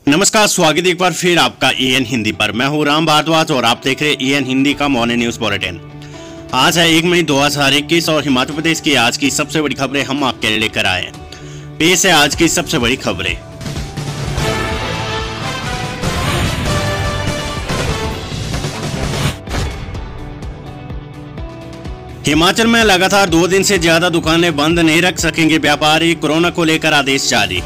नमस्कार, स्वागत एक बार फिर आपका एएन हिंदी पर। मैं हूं राम भारद्वाज और आप देख रहे हैं एएन हिंदी का मॉर्निंग न्यूज बुलेटिन। आज है 1 मई 2021 और हिमाचल प्रदेश की आज की सबसे बड़ी खबरें हम आपके लिए लेकर आए हैं। पेश है आज की सबसे बड़ी खबरें। हिमाचल में लगातार 2 दिन से ज्यादा दुकानें बंद नहीं रख सकेंगे व्यापारी, कोरोना को लेकर आदेश जारी।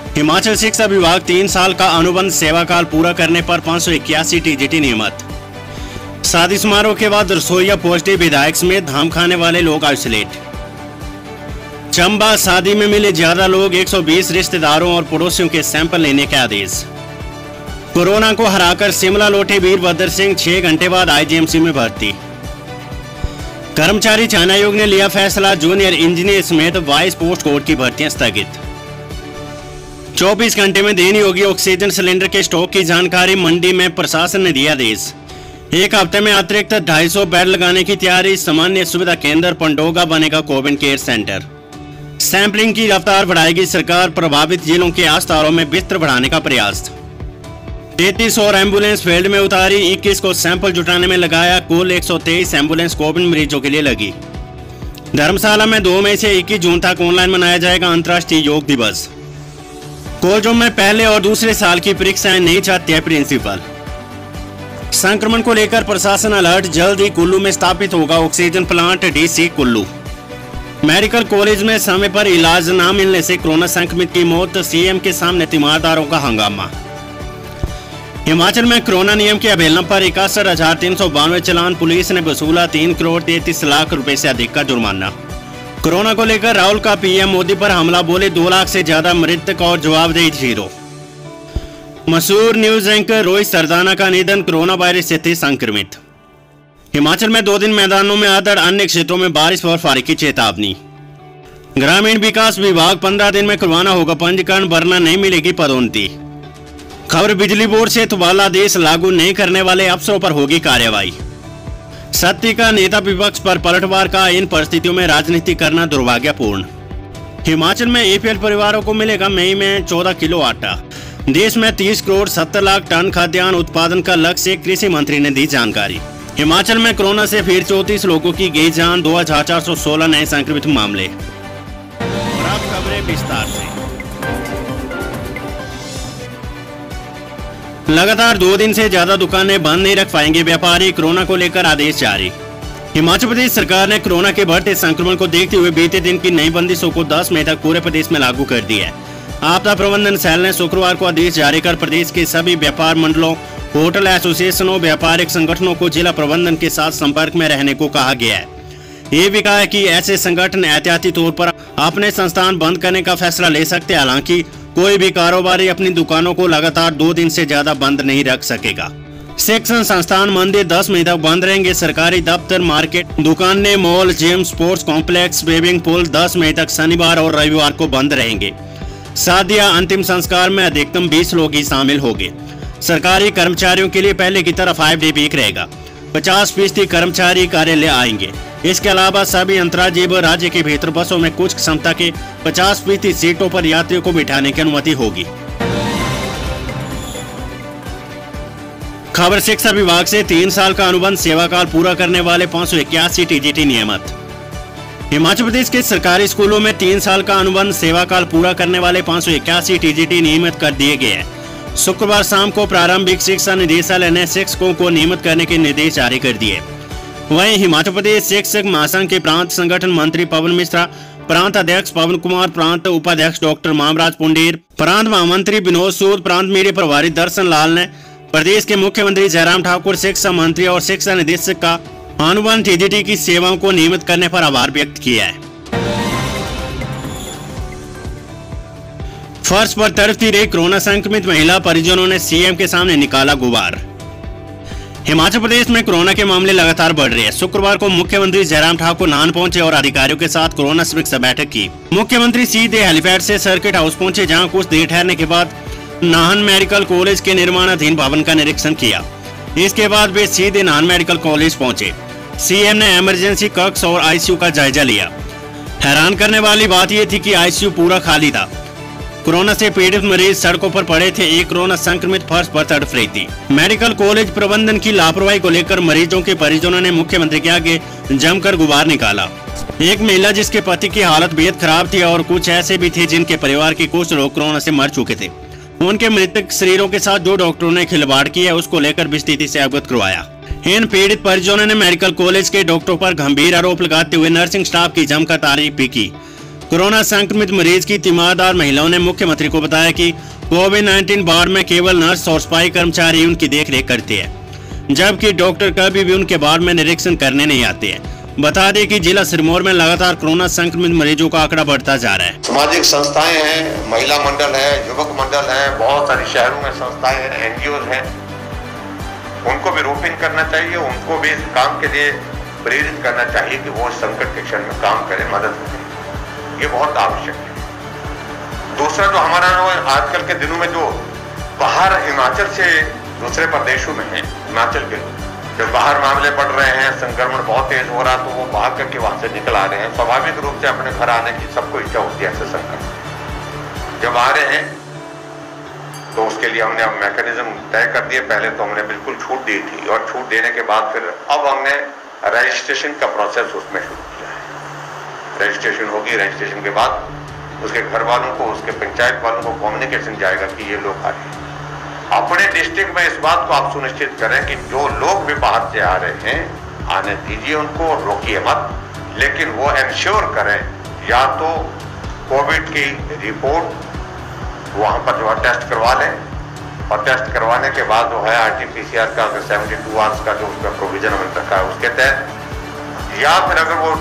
हिमाचल शिक्षा विभाग 3 साल का अनुबंध सेवा काल पूरा करने पर 581 टीजीटी नियमित। शादी समारोह के बाद रसोईया पॉजिटिव, विधायक समेत धाम खाने वाले लोग आइसोलेट। चंबा शादी में मिले ज्यादा लोग, 120 रिश्तेदारों और पड़ोसियों के सैंपल लेने के आदेश। कोरोना को हराकर शिमला लौटे वीरभद्र सिंह 6 घंटे बाद आईजीएमसी में भर्ती। कर्मचारी चयन आयोग ने लिया फैसला, जूनियर इंजीनियर समेत 22 पोस्ट कोड की भर्तियां स्थगित। 24 घंटे में देनी होगी ऑक्सीजन सिलेंडर के स्टॉक की जानकारी, मंडी में प्रशासन ने दिया आदेश। एक हफ्ते में अतिरिक्त 250 बेड लगाने की तैयारी, सामान्य सुविधा केंद्र पंडोगा बनेगा कोविड केयर सेंटर। सैंपलिंग की रफ्तार बढ़ाएगी सरकार, प्रभावित जिलों के अस्पतालों में बिस्तर बढ़ाने का प्रयास। 33 और एम्बुलेंस फील्ड में उतारी, 21 को सैंपल जुटाने में लगाया, कुल 123 एम्बुलेंस कोविड मरीजों के लिए लगी। धर्मशाला में 2 मई से 21 जून तक ऑनलाइन मनाया जाएगा अंतर्राष्ट्रीय योग दिवस। कॉलेजों में पहले और दूसरे साल की परीक्षाएं नहीं चाहते हैं प्रिंसिपल। संक्रमण को लेकर प्रशासन अलर्ट, जल्द ही कुल्लू में स्थापित होगा oxygen plant, DC Kullu. Medical college में समय पर इलाज न मिलने से कोरोना संक्रमित की मौत, सीएम के सामने तीमारदारों का हंगामा। हिमाचल में कोरोना नियम की अवहेलना पर 61,392 चालान, पुलिस ने वसूला 3 करोड़ 33 लाख रुपए से अधिक का जुर्माना। कोरोना को लेकर राहुल का पीएम मोदी पर हमला, बोले 2 लाख से ज्यादा मृतक और जवाबदेही जीरो। मशहूर न्यूज एंकर रोहित सरदाना का निधन, कोरोना वायरस से थे संक्रमित। हिमाचल में 2 दिन मैदानों में आदड़, अन्य क्षेत्रों में बारिश और बर्फबारी की चेतावनी। ग्रामीण विकास विभाग 15 दिन में करवाना होगा पंजीकरण, वरना नहीं मिलेगी पदोन्नति। खबर बिजली बोर्ड से तबादलादेश लागू नहीं करने वाले अफसरों पर होगी कार्रवाई। सत्ती का नेता विपक्ष पर पलटवार का, इन परिस्थितियों में राजनीति करना दुर्भाग्यपूर्ण। हिमाचल में एपीएल परिवारों को मिलेगा मई में 14 किलो आटा। देश में 30 करोड़ 70 लाख टन खाद्यान्न उत्पादन का लक्ष्य, कृषि मंत्री ने दी जानकारी। हिमाचल में कोरोना से फिर 34 लोगों की गई जान, 2416 नए संक्रमित मामले। और अब खबरें विस्तार से। लगातार 2 दिन से ज्यादा दुकानें बंद नहीं रख पाएंगे व्यापारी, कोरोना को लेकर आदेश जारी। हिमाचल प्रदेश सरकार ने कोरोना के बढ़ते संक्रमण को देखते हुए बीते दिन की नई बंदिशों को 10 मई तक पूरे प्रदेश में लागू कर दिया है। आपदा प्रबंधन सेल ने शुक्रवार को आदेश जारी कर प्रदेश के सभी व्यापार मंडलों, होटल एसोसिएशनों, व्यापारिक संगठनों को जिला प्रबंधन के साथ संपर्क में रहने को कहा गया है। ये भी कहा है कि ऐसे संगठन एहतियाती तौर पर अपने संस्थान बंद करने का फैसला ले सकते हैं। हालांकि कोई भी कारोबारी अपनी दुकानों को लगातार 2 दिन से ज्यादा बंद नहीं रख सकेगा। शिक्षण संस्थान, मंदिर 10 मई तक बंद रहेंगे। सरकारी दफ्तर, मार्केट, दुकानें, mall, gym, sports complex, swimming pool 10 मई तक शनिवार और रविवार को बंद रहेंगे। शादियां, अंतिम संस्कार में अधिकतम 20 लोग ही शामिल होंगे। सरकारी कर्मचारियों के लिए पहले की तरह 5 डे वीक रहेगा। 50% कर्मचारी कार्यालय आएंगे। इसके अलावा सभी अंतर्राज्यीय व राज्य के भीतर बसों में कुछ क्षमता के 50% सीटों पर यात्रियों को बिठाने की अनुमति होगी। खबर शिक्षा विभाग से 3 साल का अनुबंध सेवा काल पूरा करने वाले 581 टीजीटी नियमित। हिमाचल प्रदेश के सरकारी स्कूलों में 3 साल का अनुबंध सेवा काल पूरा करने वाले 581 टीजीटी नियमित कर दिए गए हैं। शुक्रवार शाम को प्रारंभिक शिक्षा निदेशालय ने शिक्षकों को नियमित करने के निर्देश जारी कर दिए। वहीं हिमाचल प्रदेश शिक्षक महासंघ के प्रांत संगठन मंत्री पवन मिश्रा, प्रांत अध्यक्ष पवन कुमार, प्रांत उपाध्यक्ष डॉक्टर मामराज पुंडीर, प्रांत महामंत्री विनोद सूद, प्रांत मीडिया प्रभारी दर्शन लाल ने प्रदेश के मुख्यमंत्री जयराम ठाकुर, शिक्षा मंत्री और शिक्षा निदेशक का अनुबंध टीजीटी की सेवाओं को नियमित करने पर आभार व्यक्त किया है। फर्श पर तड़पती रही कोरोना संक्रमित महिला, परिजनों ने सीएम के सामने निकाला गुबार। हिमाचल प्रदेश में कोरोना के मामले लगातार बढ़ रहे हैं। शुक्रवार को मुख्यमंत्री जयराम ठाकुर नाहन पहुंचे और अधिकारियों के साथ कोरोना समीक्षा बैठक की। मुख्यमंत्री सीधे हेलीपैड से सर्किट हाउस पहुंचे, जहां कुछ देर ठहरने के बाद नाहन मेडिकल कॉलेज के निर्माणाधीन भवन का निरीक्षण किया। इसके बाद वे सीधे नाहन मेडिकल कॉलेज पहुंचे। सीएम ने इमरजेंसी कक्ष और आईसीयू का जायजा लिया। हैरान करने वाली बात यह थी कि आईसीयू पूरा खाली था। कोरोना से पीड़ित मरीज सड़कों पर पड़े थे। एक कोरोना संक्रमित फर्श पर तड़फ रही थी। मेडिकल कॉलेज प्रबंधन की लापरवाही को लेकर मरीजों के परिजनों ने मुख्यमंत्री के आगे जमकर गुबार निकाला। एक महिला जिसके पति की हालत बेहद खराब थी और कुछ ऐसे भी थे जिनके परिवार के कुछ लोग कोरोना से मर चुके थे, उनके मृतक शरीरों के साथ जो डॉक्टरों ने खिलवाड़ किया उसको लेकर भी स्थिति से अवगत करवाया। इन पीड़ित परिजनों ने मेडिकल कॉलेज के डॉक्टरों पर गंभीर आरोप लगाते हुए नर्सिंग स्टाफ की जमकर तारीफ भी की। कोरोना संक्रमित मरीज की तीमारदार महिलाओं ने मुख्यमंत्री को बताया कि कोविड-19 वार्ड में केवल नर्स और सफाई कर्मचारी उनकी देखरेख करते हैं, जबकि डॉक्टर कभी भी उनके वार्ड में निरीक्षण करने नहीं आते हैं। बता दें कि जिला सिरमौर में लगातार कोरोना संक्रमित मरीजों का आंकड़ा बढ़ता जा रहा है। सामाजिक संस्थाएं हैं, महिला मंडल है, युवक मंडल है, बहुत सारी शहरों में संस्थाएं हैं, एनजीओ हैं, उनको भी रोपिन करना चाहिए, उनको भी इस काम के लिए प्रेरित करना चाहिए कि वो संकट के क्षण में काम करें, मदद करें। ये बहुत आवश्यक है। दूसरा जो हमारा आजकल के दिनों में जो बाहर हिमाचल से दूसरे प्रदेशों में है, हिमाचल के जब बाहर मामले बढ़ रहे हैं, संक्रमण बहुत तेज हो रहा, तो वो भाग करके वहां से निकल आ रहे हैं। स्वाभाविक रूप से अपने घर आने की सबको इच्छा होती है। ऐसे संक्रमण जब आ रहे हैं तो उसके लिए हमने अब मैकेनिज्म तय कर दिए। पहले तो हमने बिल्कुल छूट दी थी और छूट देने के बाद फिर अब हमने रजिस्ट्रेशन का प्रोसेस उसमें शुरू किया है। रजिस्ट्रेशन होगी, रजिस्ट्रेशन के बाद उसके घर वालों को, उसके पंचायत वालों को कम्युनिकेशन जाएगा कि ये लोग आ रहे हैं। अपने डिस्ट्रिक्ट में इस बात को आप सुनिश्चित करें कि जो लोग भी बाहर से आ रहे हैं आने दीजिए उनको, रोकिए मत, लेकिन वो इंश्योर करें या तो कोविड की रिपोर्ट वहां पर जो है टेस्ट करवा लें, और टेस्ट करवाने के बाद जो है RT-PCR का 72 आवर्स का जो उसका प्रोविजन हमने रखा है उसके तहत, या फिर अगर वो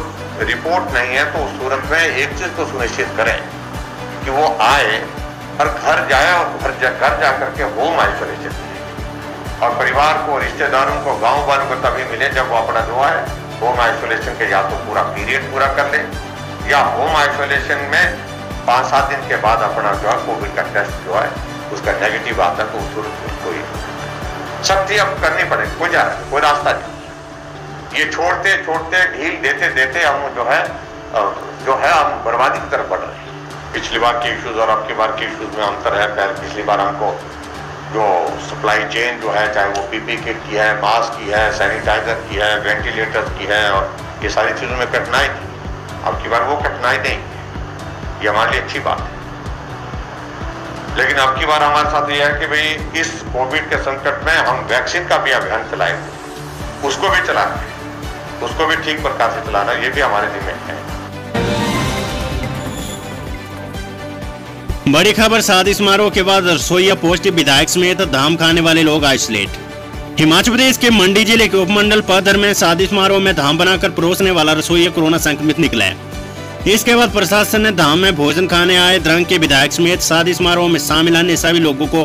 रिपोर्ट नहीं है तो उस सूरत में एक चीज तो सुनिश्चित करें कि वो आए और घर जाए और घर जा करके होम आइसोलेशन और परिवार को, रिश्तेदारों को, गांव वालों को तभी मिले जब वो अपना जो है होम आइसोलेशन के या तो पूरा पीरियड पूरा कर ले, या होम आइसोलेशन में 5-7 दिन के बाद अपना जो है कोविड का टेस्ट जो है उसका नेगेटिव आता है तो उस कोई सख्ती अब करनी पड़ेगी। कोई रास्ता नहीं। ये छोड़ते छोड़ते, ढील देते देते हम जो है हम बर्बादी की तरफ बढ़ रहे हैं। पिछली बार के इश्यूज और अब की बार के इश्यूज में अंतर है। पिछली बार हमको जो सप्लाई चेन जो है, चाहे वो पीपी किट की है, मास्क की है, सैनिटाइजर की है, वेंटिलेटर की है, और ये सारी चीज़ों में कठिनाई थी। अब की बार वो कठिनाई नहीं, ये हमारे लिए अच्छी बात है। लेकिन अब की बार हमारे साथ ये है कि भाई इस कोविड के संकट में हम वैक्सीन का भी अभियान चलाएंगे, उसको भी चलाएंगे, उसको भी ठीक प्रकार से चलाना, ये भी हमारे जिम्मे है। बड़ी खबर, शादी समारोह के बाद रसोईया पॉजिटिव, विधायक समेत धाम खाने वाले लोग आइसोलेट। हिमाचल प्रदेश के मंडी जिले के उपमंडल पद्धर में शादी समारोह में धाम बनाकर परोसने वाला रसोईया कोरोना संक्रमित निकला है। इसके बाद प्रशासन ने धाम में भोजन खाने आए द्रंग के विधायक समेत शादी समारोह में शामिल अन्य सभी लोगों को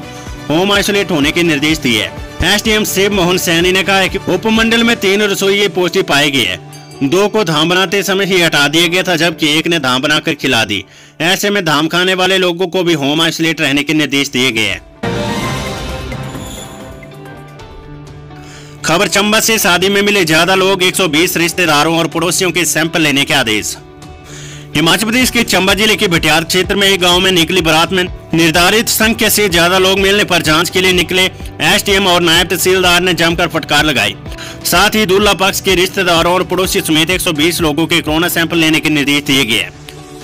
होम आइसोलेट होने के निर्देश दिए हैं। SDM शिव मोहन सैनी ने कहा है कि उपमंडल में 3 रसोइये पॉजिटिव पाए गए हैं। 2 को धाम बनाते समय ही हटा दिया गया था, जबकि 1 ने धाम बनाकर खिला दी। ऐसे में धाम खाने वाले लोगों को भी होम आइसोलेट रहने के निर्देश दिए गए हैं। खबर चंबा से, शादी में मिले ज्यादा लोग, 120 रिश्तेदारों और पड़ोसियों के सैंपल लेने के आदेश। हिमाचल प्रदेश के चंबा जिले के भटियात क्षेत्र में एक गांव में निकली बारात में निर्धारित संख्या से ज्यादा लोग मिलने पर जांच के लिए निकले SDM और नायब तहसीलदार ने जमकर फटकार लगाई। साथ ही दूल्हा पक्ष के रिश्तेदारों और पड़ोसी समेत 120 लोगों के कोरोना सैंपल लेने के निर्देश दिए गए।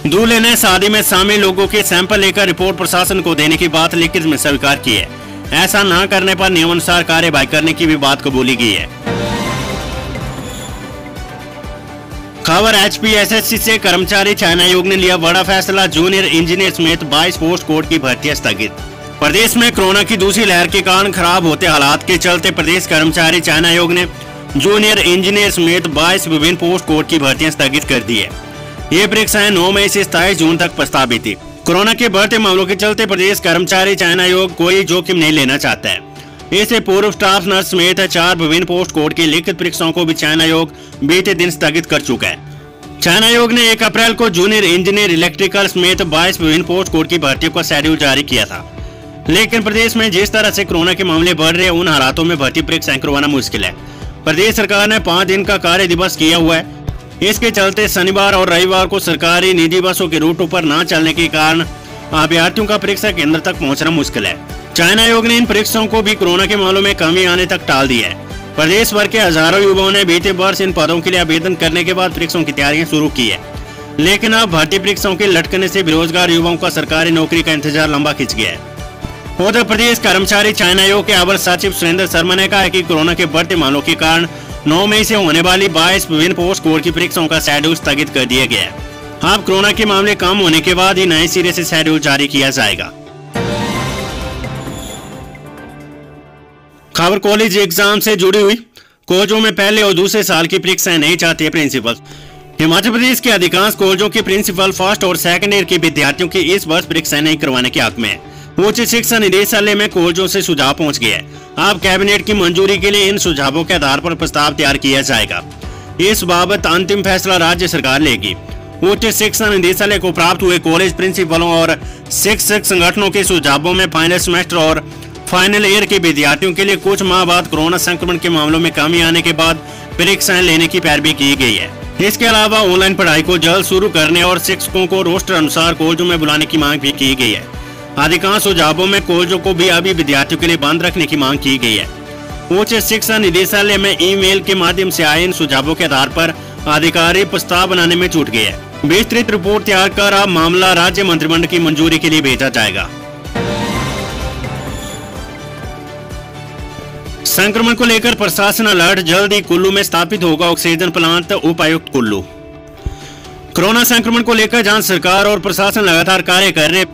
दूल्हे ने शादी में शामिल लोगों के सैंपल लेकर रिपोर्ट प्रशासन को देने की बात लिखित में स्वीकार की है। ऐसा न करने पर नियमानुसार कार्यवाही करने की भी बात कबूली की है। खबर HPSSC से, कर्मचारी चयन आयोग ने लिया बड़ा फैसला, जूनियर इंजीनियर समेत 22 पोस्ट कोड की भर्ती स्थगित। प्रदेश में कोरोना की दूसरी लहर के कारण खराब होते हालात के चलते प्रदेश कर्मचारी चयन आयोग ने जूनियर इंजीनियर समेत 22 विभिन्न पोस्ट कोड की भर्तियां स्थगित कर दी है। ये परीक्षाएं 9 मई से 27 जून तक प्रस्तावित थी। कोरोना के बढ़ते मामलों के चलते प्रदेश कर्मचारी चयन आयोग कोई जोखिम नहीं लेना चाहता है। इससे पूर्व स्टाफ नर्स समेत 4 विभिन्न पोस्ट कोड की लिखित परीक्षाओं को भी चयन आयोग बीते दिन स्थगित कर चुका है। चयन आयोग ने 1 अप्रैल को जूनियर इंजीनियर इलेक्ट्रिकल समेत 22 विभिन्न पोस्ट कोड की भर्तियों का शेड्यूल जारी किया था, लेकिन प्रदेश में जिस तरह से कोरोना के मामले बढ़ रहे हैं, उन हालातों में भर्ती परीक्षाएं करवाना मुश्किल है। प्रदेश सरकार ने 5 दिन का कार्य दिवस किया हुआ है। इसके चलते शनिवार और रविवार को सरकारी निजी बसों के रूटों पर न चलने के कारण अभ्यर्थियों का परीक्षा केंद्र तक पहुंचना मुश्किल है। चयन आयोग ने इन परीक्षाओं को भी कोरोना के मामलों में कमी आने तक टाल दी है। प्रदेश भर के हजारों युवाओं ने बीते वर्ष इन पदों के लिए आवेदन करने के बाद परीक्षाओं की तैयारियां शुरू की है, लेकिन अब भर्ती परीक्षाओं के लटकने से बेरोजगार युवाओं का सरकारी नौकरी का इंतजार लंबा खिंच गया है। उत्तर प्रदेश कर्मचारी चयन आयोग के अवर सचिव सुरेंद्र शर्मा ने कहा है कि कोरोना के बढ़ते मामलों के कारण 9 मई से होने वाली 22 विभिन्न पोस्ट कोड की परीक्षाओं का शेड्यूल स्थगित कर दिया गया है। अब कोरोना के मामले कम होने के बाद ही नए सिरे से शेड्यूल जारी किया जाएगा। खबर कॉलेज एग्जाम से जुड़ी हुई। कॉलेजों में पहले और दूसरे साल की परीक्षाएं नहीं चाहते प्रिंसिपल। हिमाचल प्रदेश के अधिकांश कॉलेजों के प्रिंसिपल फर्स्ट और सेकंड ईयर के विद्यार्थियों की इस वर्ष परीक्षाएं नहीं करवाने के हक में है। उच्च शिक्षा निदेशालय में कॉलेजों से सुझाव पहुंच गया है। अब कैबिनेट की मंजूरी के लिए इन सुझावों के आधार पर प्रस्ताव तैयार किया जाएगा। इस बाबत अंतिम फैसला राज्य सरकार लेगी। उच्च शिक्षा निदेशालय को प्राप्त हुए कॉलेज प्रिंसिपलों और शिक्षक संगठनों के सुझावों में फाइनल सेमेस्टर और फाइनल ईयर के विद्यार्थियों के लिए कुछ माह बाद कोरोना संक्रमण के मामलों में कमी आने के बाद परीक्षाएं लेने की पैरवी की गई है। इसके अलावा ऑनलाइन पढ़ाई को जल्द शुरू करने और शिक्षकों को रोस्टर अनुसार कॉलेजों में बुलाने की मांग भी की गई है। अधिकांश सुझावों में कॉलेजों को भी अभी विद्यार्थियों के लिए बंद रखने की मांग की गई है। उच्च शिक्षा निदेशालय में ईमेल के माध्यम से आए इन सुझावों के आधार पर अधिकारी प्रस्ताव बनाने में जुट गए हैं। विस्तृत रिपोर्ट तैयार कर अब मामला राज्य मंत्रिमंडल की मंजूरी के लिए भेजा जाएगा। संक्रमण को लेकर प्रशासन अलर्ट। जल्द ही कुल्लू में स्थापित होगा ऑक्सीजन प्लांट। उपायुक्त कुल्लू। कोरोना संक्रमण को लेकर जहां सरकार और प्रशासन लगातार कार्य कर रहे,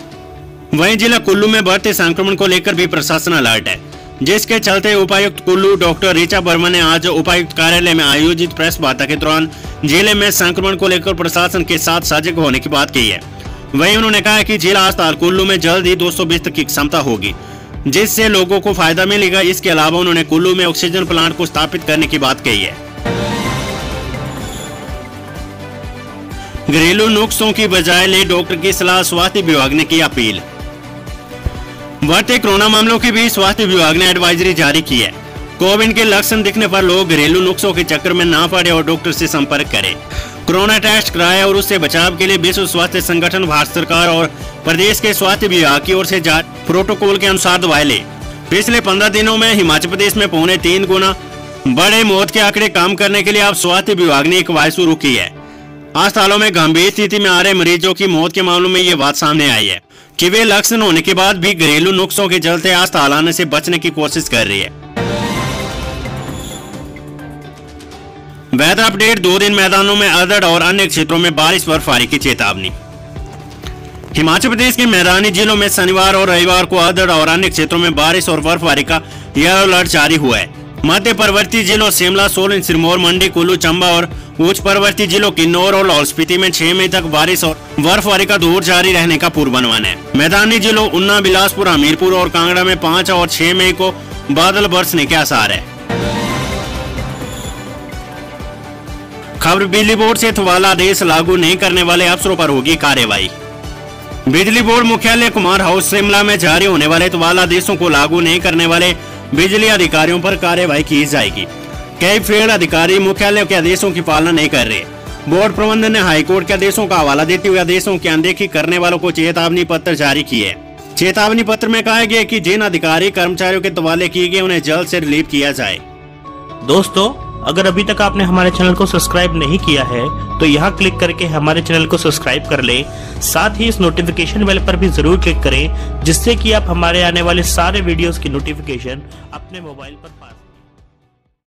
वहीं जिला कुल्लू में बढ़ते संक्रमण को लेकर भी प्रशासन अलर्ट है, जिसके चलते उपायुक्त कुल्लू डॉक्टर ऋचा वर्मा ने आज उपायुक्त कार्यालय में आयोजित प्रेस वार्ता के दौरान जिले में संक्रमण को लेकर प्रशासन के साथ सजग होने की बात कही है। वहीं उन्होंने कहा कि जिला अस्पताल कुल्लू में जल्द ही 200 बिस्तर की क्षमता होगी, जिससे लोगों को फायदा मिलेगा। इसके अलावा उन्होंने कुल्लू में ऑक्सीजन प्लांट को स्थापित करने की बात कही है। घरेलू नुस्खों की बजाय ले डॉक्टर की सलाह। स्वास्थ्य विभाग ने की अपील। बढ़ते कोरोना मामलों के बीच स्वास्थ्य विभाग ने एडवाइजरी जारी की है। कोविड के लक्षण दिखने पर लोग घरेलू नुस्खों के चक्कर में ना पड़े और डॉक्टर से संपर्क करें। कोरोना टेस्ट कराए और उससे बचाव के लिए विश्व स्वास्थ्य संगठन, भारत सरकार और प्रदेश के स्वास्थ्य विभाग की ओर से जारी प्रोटोकॉल के अनुसार दवाएं लें। पिछले 15 दिनों में हिमाचल प्रदेश में 3.25 गुना बड़े मौत के आंकड़े कम करने के लिए अब स्वास्थ्य विभाग ने एक कवायद शुरू की है। अस्पतालों में गंभीर स्थिति में आ रहे मरीजों की मौत के मामलों में ये बात सामने आई है कि वे लक्षण होने के बाद भी घरेलू नुस्खों के चलते अस्पताल आने से बचने की कोशिश कर रही है। Weather update. 2 दिन मैदानों में अधड़ और अन्य क्षेत्रों में बारिश बर्फबारी की चेतावनी। हिमाचल प्रदेश के मैदानी जिलों में शनिवार और रविवार को अधड़ और अन्य क्षेत्रों में बारिश और बर्फबारी का येलो अलर्ट जारी हुआ है। मध्य पर्वतीय जिलों शिमला, सोलन, सिरमौर, मंडी, कुल्लू, चंबा और उच्च पर्वतीय जिलों किन्नौर और लाहौल स्पीति में 6 मई तक बारिश और बर्फबारी का दौर जारी रहने का पूर्वानुमान है। मैदानी जिलों ऊना, बिलासपुर, हमीरपुर और कांगड़ा में 5 और 6 मई को बादल बरसने के आसार है। खबर बिजली बोर्ड से थवाला आदेश लागू नहीं करने वाले अफसरों पर होगी कार्रवाई। बिजली बोर्ड मुख्यालय कुमार हाउस शिमला में जारी होने वाले तबादला आदेशों को लागू नहीं करने वाले बिजली अधिकारियों पर कार्रवाई की जाएगी। कई फील्ड अधिकारी मुख्यालय के आदेशों की पालना नहीं कर रहे। बोर्ड प्रबंधन ने हाईकोर्ट के आदेशों का हवाला देते हुए आदेशों की अनदेखी करने वालों को चेतावनी पत्र जारी किए है। चेतावनी पत्र में कहा गया कि जिन अधिकारी कर्मचारियों के तबादले किए गए उन्हें जल्द से रिलीव किया जाए। दोस्तों, अगर अभी तक आपने हमारे चैनल को सब्सक्राइब नहीं किया है तो यहाँ क्लिक करके हमारे चैनल को सब्सक्राइब कर ले। साथ ही इस नोटिफिकेशन बेल पर भी जरूर क्लिक करें, जिससे कि आप हमारे आने वाले सारे वीडियोस की नोटिफिकेशन अपने मोबाइल पर पा सकें।